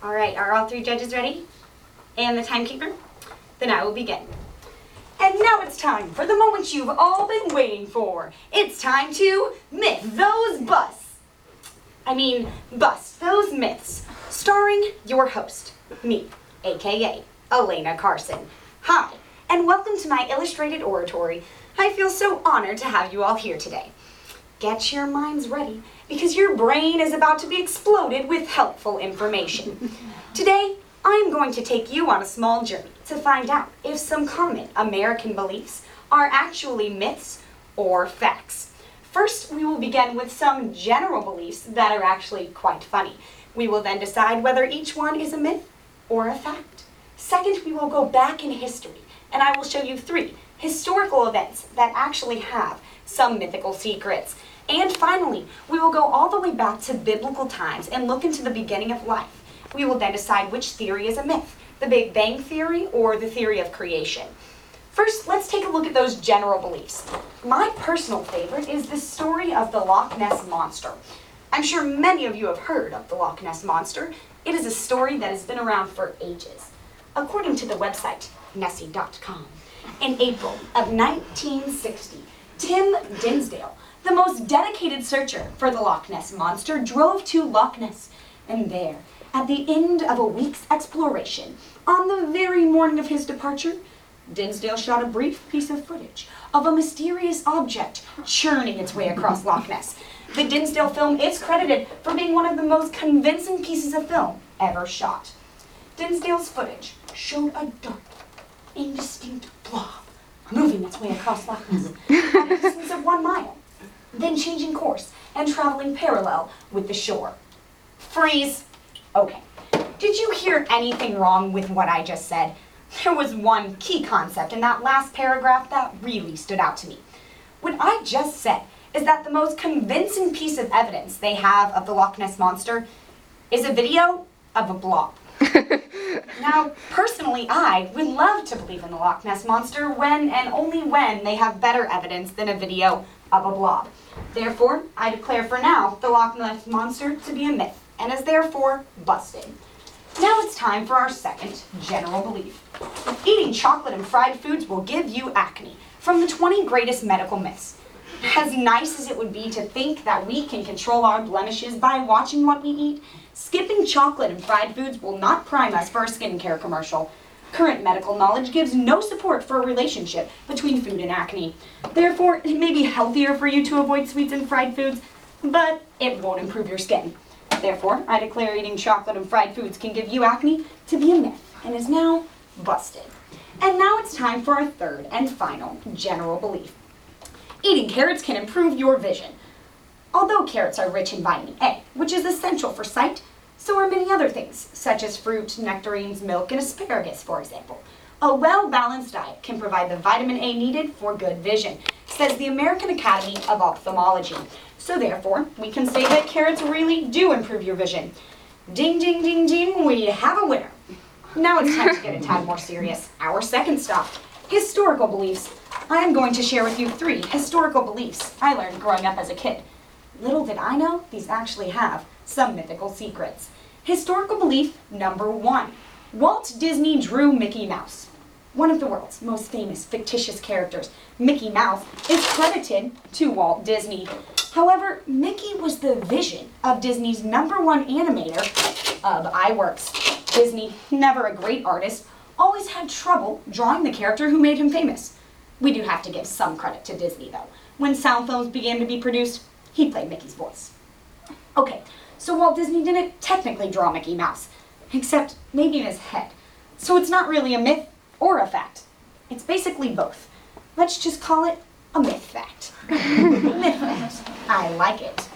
All right, are all three judges ready? And the timekeeper? Then I will begin. And now it's time for the moment you've all been waiting for. It's time to myth those busts. Bust those myths. Starring your host, me, aka Elana Carson. Hi, and welcome to my illustrated oratory. I feel so honored to have you all here today. Get your minds ready, because your brain is about to be exploded with helpful information. Today, I'm going to take you on a small journey to find out if some common American beliefs are actually myths or facts. First, we will begin with some general beliefs that are actually quite funny. We will then decide whether each one is a myth or a fact. Second, we will go back in history, and I will show you 3 historical events that actually have some mythical secrets. And finally, we will go all the way back to biblical times and look into the beginning of life. We will then decide which theory is a myth, the Big Bang Theory or the theory of creation. First, let's take a look at those general beliefs. My personal favorite is the story of the Loch Ness Monster. I'm sure many of you have heard of the Loch Ness Monster. It is a story that has been around for ages. According to the website, Nessie.com, in April of 1960, Tim Dinsdale, the most dedicated searcher for the Loch Ness Monster, drove to Loch Ness, and there, at the end of a week's exploration, on the very morning of his departure, Dinsdale shot a brief piece of footage of a mysterious object churning its way across Loch Ness. The Dinsdale film is credited for being one of the most convincing pieces of film ever shot. Dinsdale's footage showed a dark, indistinct blob moving its way across Loch Ness at a distance of 1 mile, then changing course and traveling parallel with the shore. Freeze. Okay, did you hear anything wrong with what I just said? There was one key concept in that last paragraph that really stood out to me. What I just said is that the most convincing piece of evidence they have of the Loch Ness Monster is a video of a blob. Now, personally, I would love to believe in the Loch Ness Monster when and only when they have better evidence than a video of a blob. Therefore, I declare for now the Loch Ness Monster to be a myth and is therefore busted. Now it's time for our second general belief. Eating chocolate and fried foods will give you acne, from the 20 greatest medical myths. As nice as it would be to think that we can control our blemishes by watching what we eat, skipping chocolate and fried foods will not prime us for a skincare commercial. Current medical knowledge gives no support for a relationship between food and acne. Therefore, it may be healthier for you to avoid sweets and fried foods, but it won't improve your skin. Therefore, I declare eating chocolate and fried foods can give you acne to be a myth and is now busted. And now it's time for our third and final general belief. Eating carrots can improve your vision. Although carrots are rich in vitamin A, which is essential for sight, so are many other things, such as fruit, nectarines, milk, and asparagus, for example. A well-balanced diet can provide the vitamin A needed for good vision, says the American Academy of Ophthalmology. So therefore, we can say that carrots really do improve your vision. Ding, ding, ding, ding, we have a winner. Now it's time to get a tad more serious. Our second stop, historical beliefs. I am going to share with you 3 historical beliefs I learned growing up as a kid. Little did I know, these actually have some mythical secrets. Historical belief number 1. Walt Disney drew Mickey Mouse. One of the world's most famous fictitious characters, Mickey Mouse, is credited to Walt Disney. However, Mickey was the vision of Disney's #1 animator of iWorks. Disney, never a great artist, always had trouble drawing the character who made him famous. We do have to give some credit to Disney, though. When sound films began to be produced, he played Mickey's voice. Okay, so Walt Disney didn't technically draw Mickey Mouse, except maybe in his head. So it's not really a myth or a fact. It's basically both. Let's just call it a myth fact. Myth fact. I like it.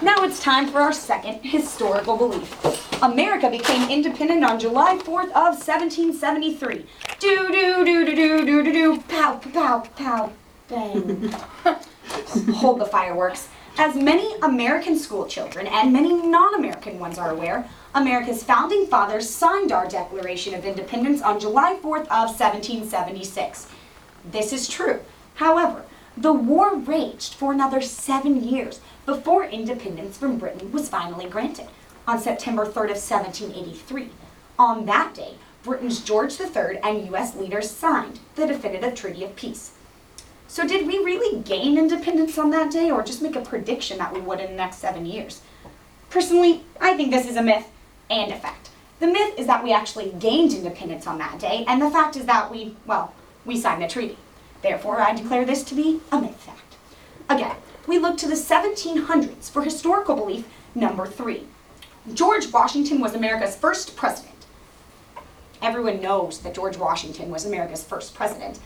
Now it's time for our second historical belief. America became independent on July 4th of 1773. Do do do do do do do do pow pow pow bang. Hold the fireworks. As many American school children and many non-American ones are aware, America's founding fathers signed our Declaration of Independence on July 4th of 1776. This is true. However, the war raged for another 7 years before independence from Britain was finally granted. on September 3rd of 1783. On that day, Britain's George III and U.S. leaders signed the definitive Treaty of Peace. So did we really gain independence on that day, or just make a prediction that we would in the next 7 years? Personally, I think this is a myth and a fact. The myth is that we actually gained independence on that day, and the fact is that we signed the treaty. Therefore, I declare this to be a myth fact. Again, we look to the 1700s for historical belief number 3. George Washington was America's first president. Everyone knows that George Washington was America's first president.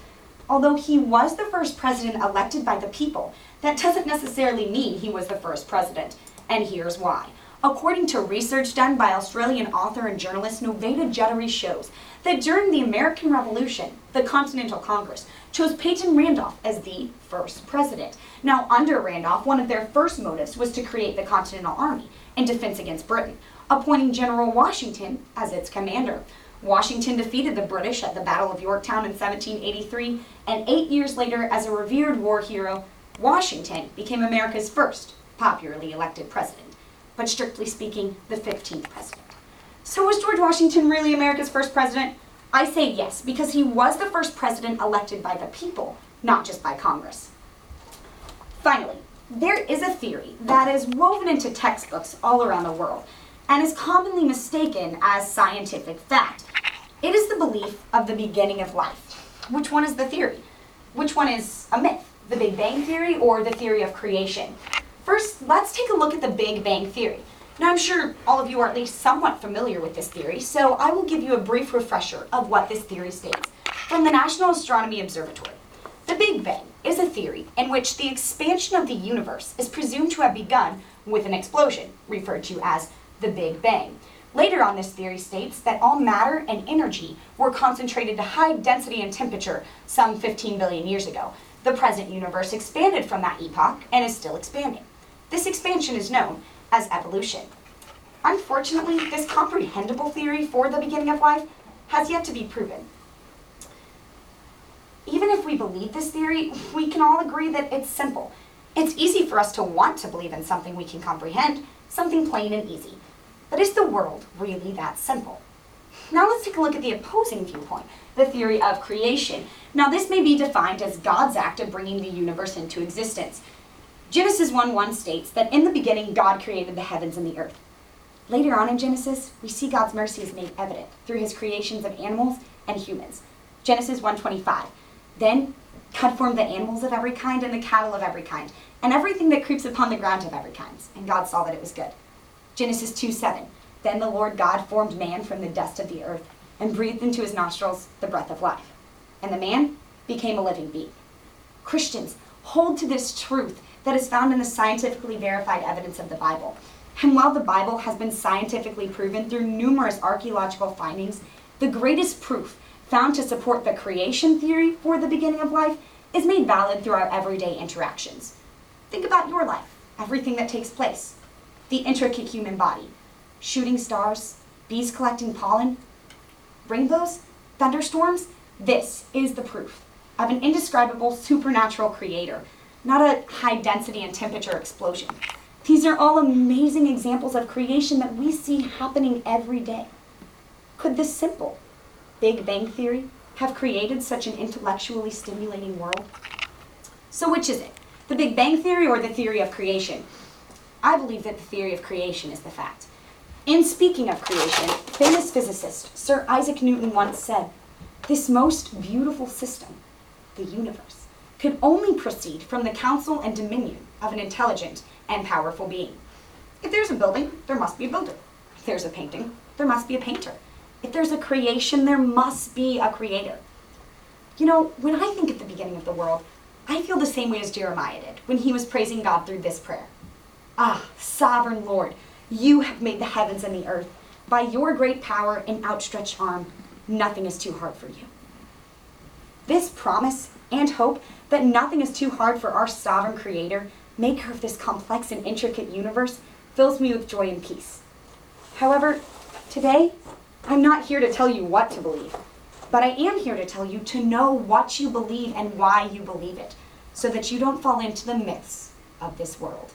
Although he was the first president elected by the people, that doesn't necessarily mean he was the first president, and here's why. According to research done by Australian author and journalist Noveda Juttery shows that during the American Revolution, the Continental Congress chose Peyton Randolph as the first president. Now, under Randolph, one of their first motives was to create the Continental Army in defense against Britain, appointing General Washington as its commander. Washington defeated the British at the Battle of Yorktown in 1783, and 8 years later, as a revered war hero, Washington became America's first popularly elected president, but strictly speaking, the 15th president. So was George Washington really America's first president? I say yes, because he was the first president elected by the people, not just by Congress. Finally, there is a theory that is woven into textbooks all around the world and is commonly mistaken as scientific fact. It is the belief of the beginning of life. Which one is the theory? Which one is a myth? The Big Bang Theory or the theory of creation? First, let's take a look at the Big Bang Theory. Now, I'm sure all of you are at least somewhat familiar with this theory, so I will give you a brief refresher of what this theory states from the National Astronomy Observatory. The Big Bang is a theory in which the expansion of the universe is presumed to have begun with an explosion, referred to as the Big Bang. Later on, this theory states that all matter and energy were concentrated to high density and temperature some 15 billion years ago. The present universe expanded from that epoch and is still expanding. This expansion is known as evolution. Unfortunately, this comprehensible theory for the beginning of life has yet to be proven. Even if we believe this theory, we can all agree that it's simple. It's easy for us to want to believe in something we can comprehend, something plain and easy. But is the world really that simple? Now let's take a look at the opposing viewpoint, the theory of creation. Now this may be defined as God's act of bringing the universe into existence. Genesis 1:1 states that in the beginning God created the heavens and the earth. Later on in Genesis, we see God's mercy is made evident through his creations of animals and humans. Genesis 1:25. Then God formed the animals of every kind and the cattle of every kind, and everything that creeps upon the ground of every kind. And God saw that it was good. Genesis 2:7. Then the Lord God formed man from the dust of the earth and breathed into his nostrils the breath of life. And the man became a living being. Christians hold to this truth that is found in the scientifically verified evidence of the Bible. And while the Bible has been scientifically proven through numerous archaeological findings, the greatest proof found to support the creation theory for the beginning of life is made valid through our everyday interactions. Think about your life, everything that takes place. The intricate human body, shooting stars, bees collecting pollen, rainbows, thunderstorms. This is the proof of an indescribable supernatural creator, not a high density and temperature explosion. These are all amazing examples of creation that we see happening every day. Could this simple Big Bang Theory have created such an intellectually stimulating world? So which is it? The Big Bang Theory or the theory of creation? I believe that the theory of creation is the fact. In speaking of creation, famous physicist Sir Isaac Newton once said, "This most beautiful system, the universe, could only proceed from the counsel and dominion of an intelligent and powerful being. If there's a building, there must be a builder. If there's a painting, there must be a painter. If there's a creation, there must be a creator." You know, when I think of the beginning of the world, I feel the same way as Jeremiah did when he was praising God through this prayer. "Ah, sovereign Lord, you have made the heavens and the earth. By your great power and outstretched arm, nothing is too hard for you." This promise and hope that nothing is too hard for our sovereign creator, maker of this complex and intricate universe, fills me with joy and peace. However, today, I'm not here to tell you what to believe, but I am here to tell you to know what you believe and why you believe it, so that you don't fall into the myths of this world.